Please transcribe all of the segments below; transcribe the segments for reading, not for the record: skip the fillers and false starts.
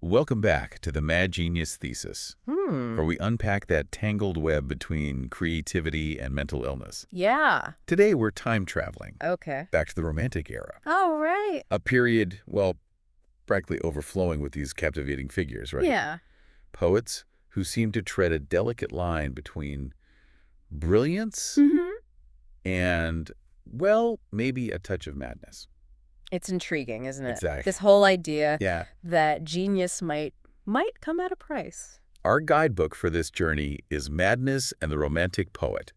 Welcome back to the Mad Genius Thesis, where we unpack that tangled web between creativity and mental illness. Yeah. Today, we're time traveling. Okay. Back to the Romantic era. Oh, right. A period, well, practically overflowing with these captivating figures, right? Yeah. Poets who seem to tread a delicate line between brilliance and, well, maybe a touch of madness. It's intriguing, isn't it? Exactly. This whole idea Yeah. that genius might come at a price. Our guidebook for this journey is Madness and the Romantic Poet,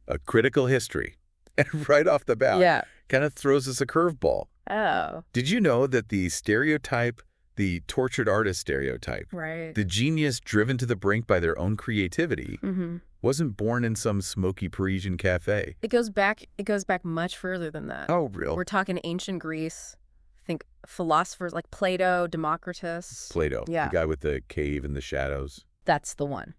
a critical history. And right off the bat, kind of throws us a curveball. Oh. Did you know that the stereotype, the tortured artist stereotype, Right. the genius driven to the brink by their own creativity, wasn't born in some smoky Parisian cafe? It goes back much further than that. Oh, real? We're talking ancient Greece. Think philosophers like Plato, Democritus. Plato, Yeah. the guy with the cave and the shadows. That's the one.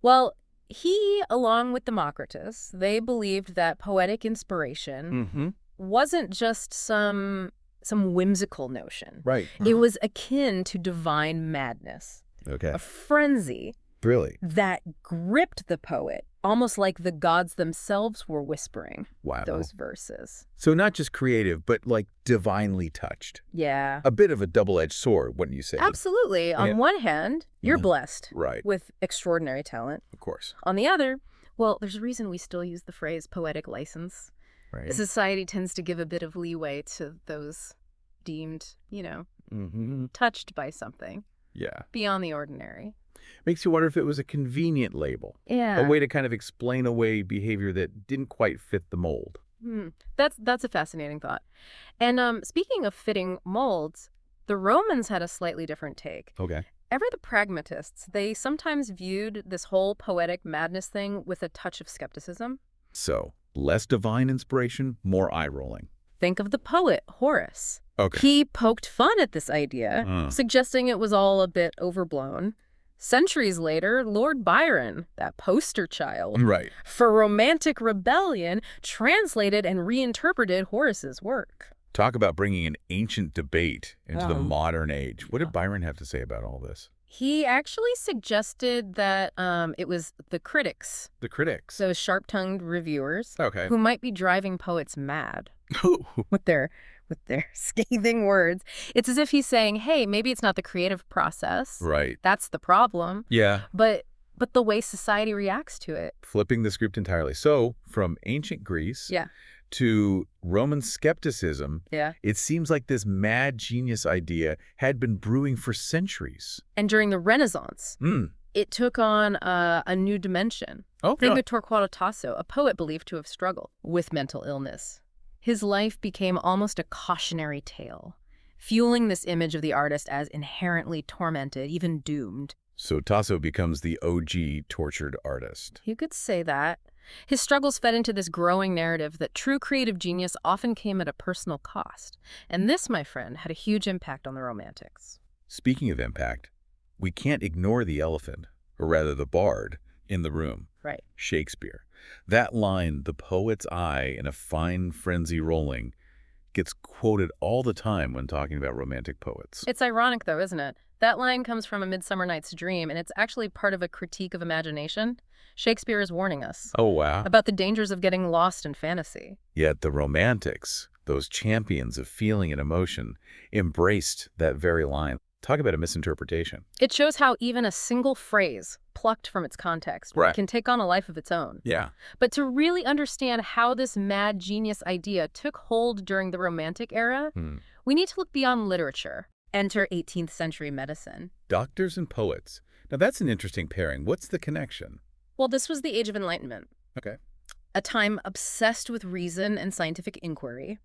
Well, he, along with Democritus, they believed that poetic inspiration wasn't just some whimsical notion. Right. It was akin to divine madness, Okay. a frenzy Really? that gripped the poet, almost like the gods themselves were whispering Wow. those verses. So not just creative, but like divinely touched. Yeah. A bit of a double-edged sword, wouldn't you say? Absolutely. On one hand, you're blessed Right. with extraordinary talent. Of course. On the other, well, there's a reason we still use the phrase poetic license. Right. Society tends to give a bit of leeway to those deemed, touched by something Yeah. beyond the ordinary. Makes you wonder if it was a convenient label. Yeah. A way to kind of explain away behavior that didn't quite fit the mold. That's a fascinating thought. And speaking of fitting molds, the Romans had a slightly different take. Okay. Ever the pragmatists, they sometimes viewed this whole poetic madness thing with a touch of skepticism. So, less divine inspiration, more eye-rolling. Think of the poet Horace. Okay. He poked fun at this idea, suggesting it was all a bit overblown. Centuries later, Lord Byron, that poster child Right. for romantic rebellion, translated and reinterpreted Horace's work. Talk about bringing an ancient debate into the modern age. What did Byron have to say about all this? He actually suggested that it was the critics, The critics. those sharp-tongued reviewers, Okay. who might be driving poets mad with their scathing words. It's as if he's saying, hey, maybe it's not the creative process. Right. That's the problem. Yeah. But the way society reacts to it. Flipping the script entirely. So, from ancient Greece to Roman skepticism, it seems like this mad genius idea had been brewing for centuries. And during the Renaissance, it took on a new dimension. Think of Torquato Tasso, a poet believed to have struggled with mental illness. His life became almost a cautionary tale, fueling this image of the artist as inherently tormented, even doomed. So Tasso becomes the OG tortured artist. You could say that. His struggles fed into this growing narrative that true creative genius often came at a personal cost. And this, my friend, had a huge impact on the Romantics. Speaking of impact, we can't ignore the elephant, or rather the bard, in the room. Right. Shakespeare. That line, the poet's eye in a fine frenzy rolling, gets quoted all the time when talking about romantic poets. It's ironic, though, isn't it? That line comes from A Midsummer Night's Dream, and it's actually part of a critique of imagination. Shakespeare is warning us. Oh, wow. About the dangers of getting lost in fantasy. Yet the Romantics, those champions of feeling and emotion, embraced that very line. Talk about a misinterpretation. It shows how even a single phrase, plucked from its context, can take on a life of its own. Yeah. But to really understand how this mad genius idea took hold during the Romantic era, we need to look beyond literature. Enter 18th century medicine. Doctors and poets. Now that's an interesting pairing. What's the connection? Well, this was the Age of Enlightenment. Okay. A time obsessed with reason and scientific inquiry.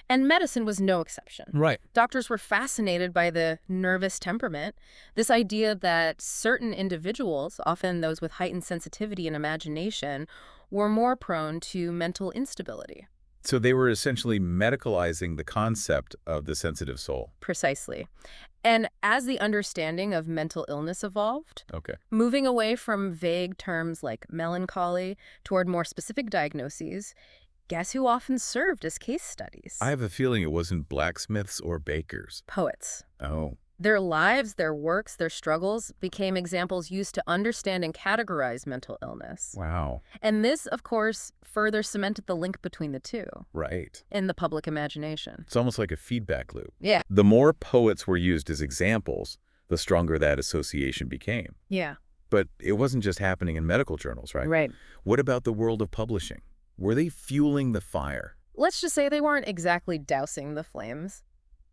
And medicine was no exception. Right. Doctors were fascinated by the nervous temperament, this idea that certain individuals, often those with heightened sensitivity and imagination, were more prone to mental instability. So they were essentially medicalizing the concept of the sensitive soul. Precisely. And as the understanding of mental illness evolved, moving away from vague terms like melancholy toward more specific diagnoses, guess who often served as case studies? I have a feeling it wasn't blacksmiths or bakers. Poets. Oh. Their lives, their works, their struggles became examples used to understand and categorize mental illness. Wow. And this, of course, further cemented the link between the two. Right. In the public imagination. It's almost like a feedback loop. Yeah. The more poets were used as examples, the stronger that association became. Yeah. But it wasn't just happening in medical journals, right? Right. What about the world of publishing? Were they fueling the fire? Let's just say they weren't exactly dousing the flames.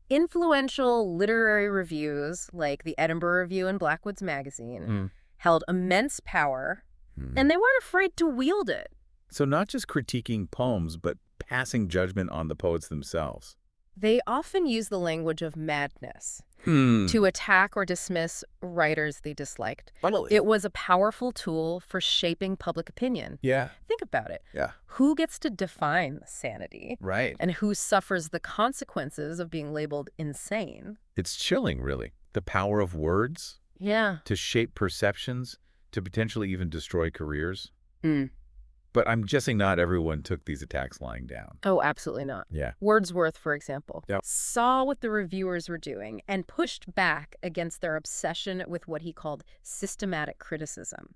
Influential literary reviews, like the Edinburgh Review and Blackwood's Magazine, held immense power, and they weren't afraid to wield it. So not just critiquing poems, but passing judgment on the poets themselves. They often use the language of madness to attack or dismiss writers they disliked. Finally. It was a powerful tool for shaping public opinion. Yeah. Think about it. Yeah. Who gets to define sanity? Right. And who suffers the consequences of being labeled insane? It's chilling, really. The power of words. Yeah. To shape perceptions, to potentially even destroy careers. Mm. But I'm guessing not everyone took these attacks lying down. Oh, absolutely not. Yeah. Wordsworth, for example, Yep. saw what the reviewers were doing and pushed back against their obsession with what he called systematic criticism.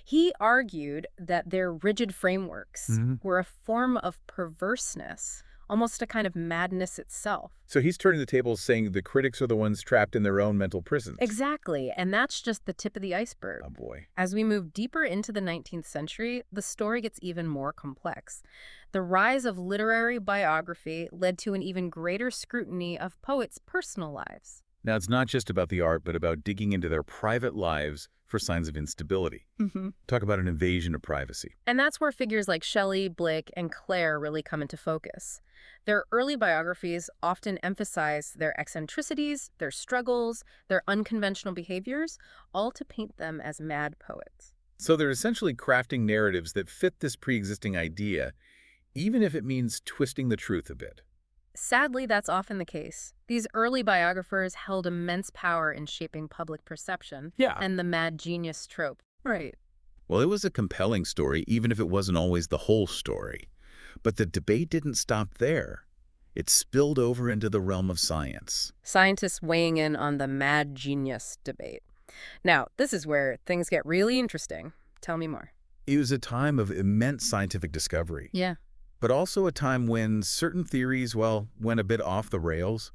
He argued that their rigid frameworks were a form of perverseness, almost a kind of madness itself. So he's turning the tables, saying the critics are the ones trapped in their own mental prisons. Exactly, and that's just the tip of the iceberg. Oh, boy. As we move deeper into the 19th century, the story gets even more complex. The rise of literary biography led to an even greater scrutiny of poets' personal lives. Now, it's not just about the art, but about digging into their private lives for signs of instability. Talk about an invasion of privacy. And that's where figures like Shelley, Blake, and Clare really come into focus. Their early biographies often emphasize their eccentricities, their struggles, their unconventional behaviors, all to paint them as mad poets. So they're essentially crafting narratives that fit this pre-existing idea, even if it means twisting the truth a bit. Sadly, that's often the case. These early biographers held immense power in shaping public perception and the mad genius trope. Right. Well, it was a compelling story, even if it wasn't always the whole story. But the debate didn't stop there. It spilled over into the realm of science. Scientists weighing in on the mad genius debate. Now, this is where things get really interesting. Tell me more. It was a time of immense scientific discovery. Yeah. But also a time when certain theories, well, went a bit off the rails.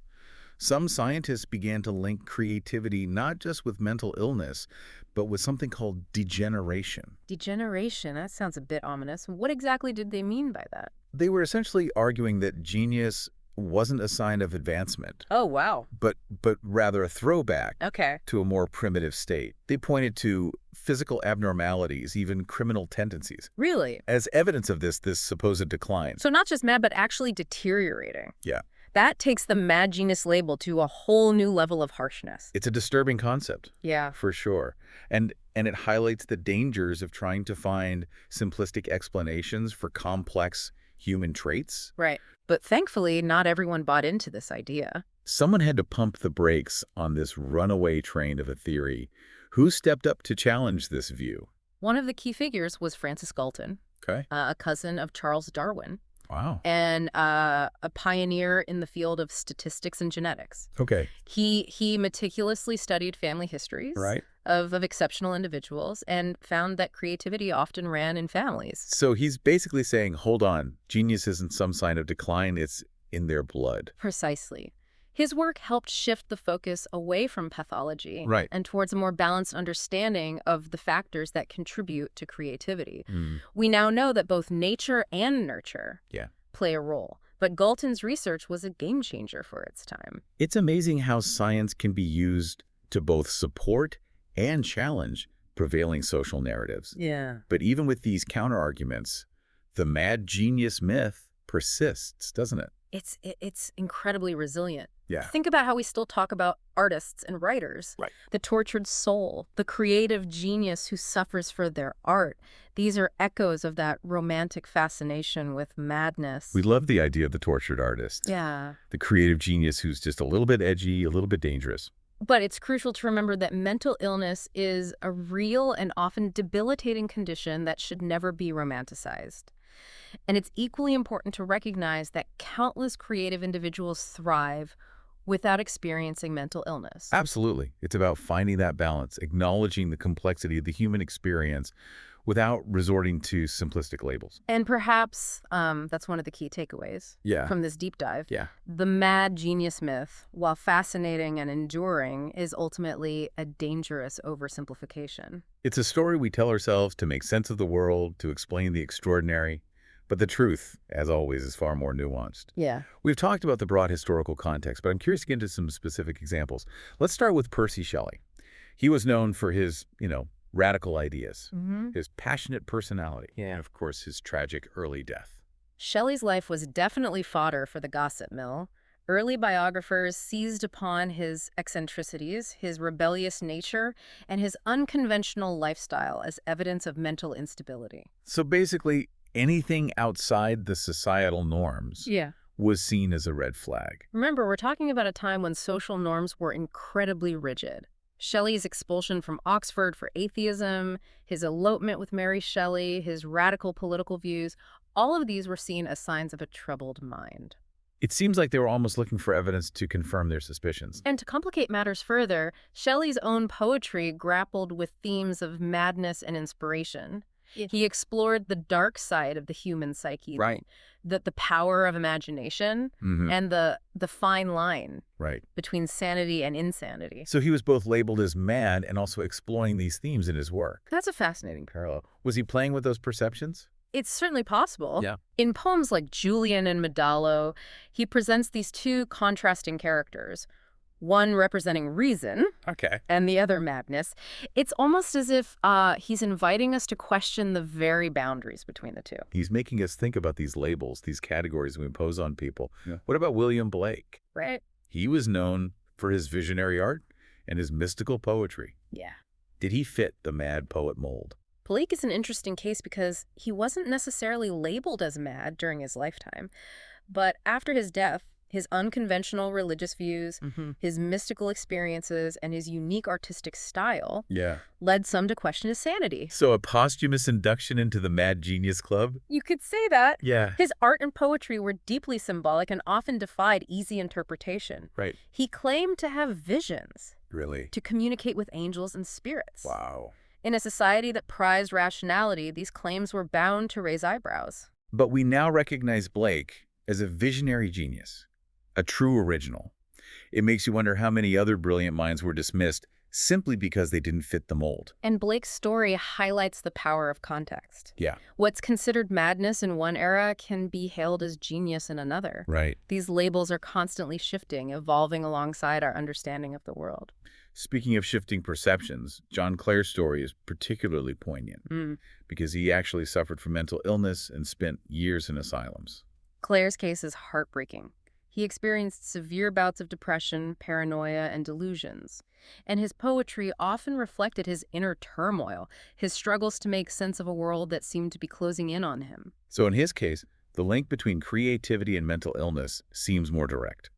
Some scientists began to link creativity not just with mental illness, but with something called degeneration. Degeneration? That sounds a bit ominous. What exactly did they mean by that? They were essentially arguing that genius wasn't a sign of advancement. Oh, wow. But rather a throwback to a more primitive state. They pointed to physical abnormalities, even criminal tendencies. Really? As evidence of this supposed decline. So not just mad, but actually deteriorating. Yeah. That takes the mad genius label to a whole new level of harshness. It's a disturbing concept. Yeah. For sure. And it highlights the dangers of trying to find simplistic explanations for complex human traits. Right. But thankfully, not everyone bought into this idea. Someone had to pump the brakes on this runaway train of a theory. Who stepped up to challenge this view? One of the key figures was Francis Galton, a cousin of Charles Darwin. Wow. And a pioneer in the field of statistics and genetics. Okay. He meticulously studied family histories of exceptional individuals and found that creativity often ran in families. So he's basically saying, hold on, genius isn't some sign of decline, it's in their blood. Precisely. His work helped shift the focus away from pathology and towards a more balanced understanding of the factors that contribute to creativity. We now know that both nature and nurture play a role, but Galton's research was a game changer for its time. It's amazing how science can be used to both support and challenge prevailing social narratives. Yeah. But even with these counterarguments, the mad genius myth persists, doesn't it? It's incredibly resilient. Yeah. Think about how we still talk about artists and writers. Right. The tortured soul, the creative genius who suffers for their art. These are echoes of that romantic fascination with madness. We love the idea of the tortured artist. Yeah. The creative genius who's just a little bit edgy, a little bit dangerous. But it's crucial to remember that mental illness is a real and often debilitating condition that should never be romanticized. And it's equally important to recognize that countless creative individuals thrive without experiencing mental illness. Absolutely. It's about finding that balance, acknowledging the complexity of the human experience without resorting to simplistic labels. And perhaps that's one of the key takeaways from this deep dive. Yeah. The mad genius myth, while fascinating and enduring, is ultimately a dangerous oversimplification. It's a story we tell ourselves to make sense of the world, to explain the extraordinary. But the truth, as always, is far more nuanced. Yeah. We've talked about the broad historical context, but I'm curious to get into some specific examples. Let's start with Percy Shelley. He was known for his, radical ideas, his passionate personality, and of course, his tragic early death. Shelley's life was definitely fodder for the gossip mill. Early biographers seized upon his eccentricities, his rebellious nature, and his unconventional lifestyle as evidence of mental instability. So basically, anything outside the societal norms was seen as a red flag. Remember, we're talking about a time when social norms were incredibly rigid. Shelley's expulsion from Oxford for atheism, his elopement with Mary Shelley, his radical political views, all of these were seen as signs of a troubled mind. It seems like they were almost looking for evidence to confirm their suspicions. And to complicate matters further, Shelley's own poetry grappled with themes of madness and inspiration. He explored the dark side of the human psyche, the power of imagination, and the fine line between sanity and insanity. So he was both labeled as mad and also exploring these themes in his work. That's a fascinating parallel. Was he playing with those perceptions? It's certainly possible. Yeah. In poems like Julian and Medallo, he presents these two contrasting characters, one representing reason and the other madness. It's almost as if he's inviting us to question the very boundaries between the two. He's making us think about these labels, these categories we impose on people. Yeah. What about William Blake? Right. He was known for his visionary art and his mystical poetry. Yeah. Did he fit the mad poet mold? Blake is an interesting case because he wasn't necessarily labeled as mad during his lifetime. But after his death, his unconventional religious views, his mystical experiences, and his unique artistic style led some to question his sanity. So a posthumous induction into the Mad Genius Club? You could say that. Yeah. His art and poetry were deeply symbolic and often defied easy interpretation. Right. He claimed to have visions. Really? To communicate with angels and spirits. Wow. In a society that prized rationality, these claims were bound to raise eyebrows. But we now recognize Blake as a visionary genius. A true original. It makes you wonder how many other brilliant minds were dismissed simply because they didn't fit the mold. And Blake's story highlights the power of context. Yeah. What's considered madness in one era can be hailed as genius in another. Right. These labels are constantly shifting, evolving alongside our understanding of the world. Speaking of shifting perceptions, John Clare's story is particularly poignant because he actually suffered from mental illness and spent years in asylums. Clare's case is heartbreaking. He experienced severe bouts of depression, paranoia, and delusions. And his poetry often reflected his inner turmoil, his struggles to make sense of a world that seemed to be closing in on him. So in his case, the link between creativity and mental illness seems more direct.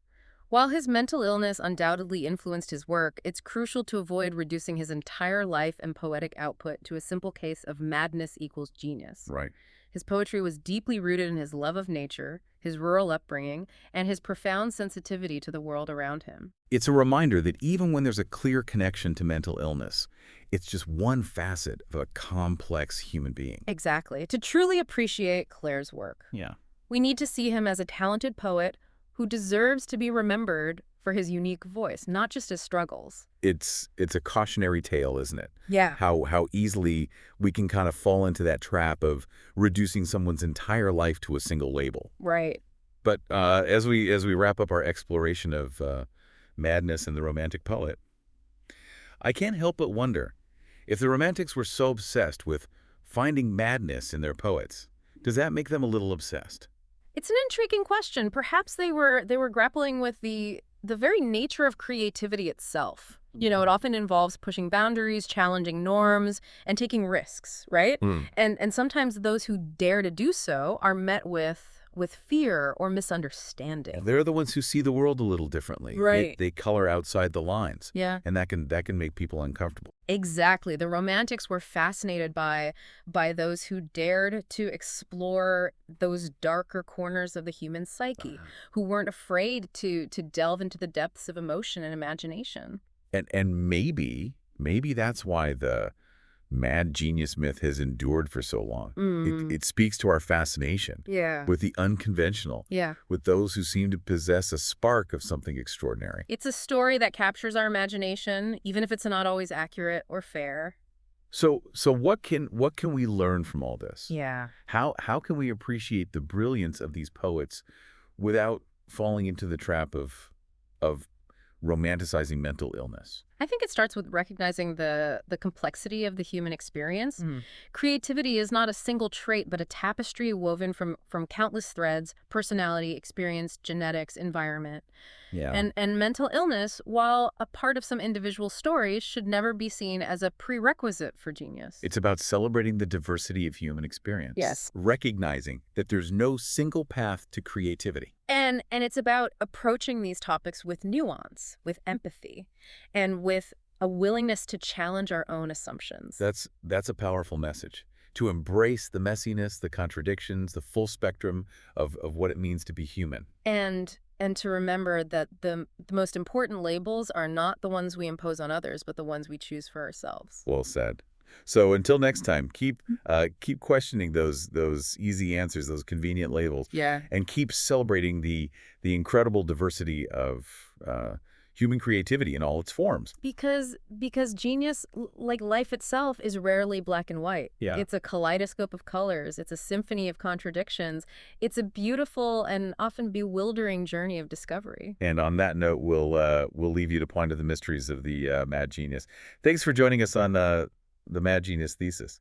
While his mental illness undoubtedly influenced his work, it's crucial to avoid reducing his entire life and poetic output to a simple case of madness equals genius. Right. His poetry was deeply rooted in his love of nature, his rural upbringing, and his profound sensitivity to the world around him. It's a reminder that even when there's a clear connection to mental illness, it's just one facet of a complex human being. Exactly. To truly appreciate Clare's work, we need to see him as a talented poet who deserves to be remembered for his unique voice, not just his struggles. It's a cautionary tale, isn't it? Yeah. How easily we can kind of fall into that trap of reducing someone's entire life to a single label. Right. But as we wrap up our exploration of madness and the Romantic poet, I can't help but wonder if the Romantics were so obsessed with finding madness in their poets, does that make them a little obsessed? It's an intriguing question. Perhaps they were grappling with the very nature of creativity itself. You know, it often involves pushing boundaries, challenging norms, and taking risks, right? And sometimes those who dare to do so are met with with fear or misunderstanding. And they're the ones who see the world a little differently. Right. They color outside the lines. Yeah. And that can make people uncomfortable. Exactly. The Romantics were fascinated by those who dared to explore those darker corners of the human psyche, who weren't afraid to delve into the depths of emotion and imagination. And maybe that's why the mad genius myth has endured for so long. It speaks to our fascination with the unconventional, with those who seem to possess a spark of something extraordinary. It's a story that captures our imagination, even if it's not always accurate or fair. So what can we learn from all this? Yeah. How can we appreciate the brilliance of these poets without falling into the trap of romanticizing mental illness? I think it starts with recognizing the complexity of the human experience. Creativity is not a single trait, but a tapestry woven from countless threads: personality, experience, genetics, environment. Yeah. And mental illness, while a part of some individual stories, should never be seen as a prerequisite for genius. It's about celebrating the diversity of human experience. Yes. Recognizing that there's no single path to creativity. And it's about approaching these topics with nuance, with empathy, and with a willingness to challenge our own assumptions. That's a powerful message. To embrace the messiness, the contradictions, the full spectrum of what it means to be human. And to remember that the most important labels are not the ones we impose on others, but the ones we choose for ourselves. Well said. So until next time, keep questioning those easy answers, those convenient labels. Yeah. And keep celebrating the incredible diversity of human creativity in all its forms. Because genius, like life itself, is rarely black and white. Yeah. It's a kaleidoscope of colors. It's a symphony of contradictions. It's a beautiful and often bewildering journey of discovery. And on that note, we'll leave you to ponder the mysteries of the mad genius. Thanks for joining us on the Mad Genius Thesis.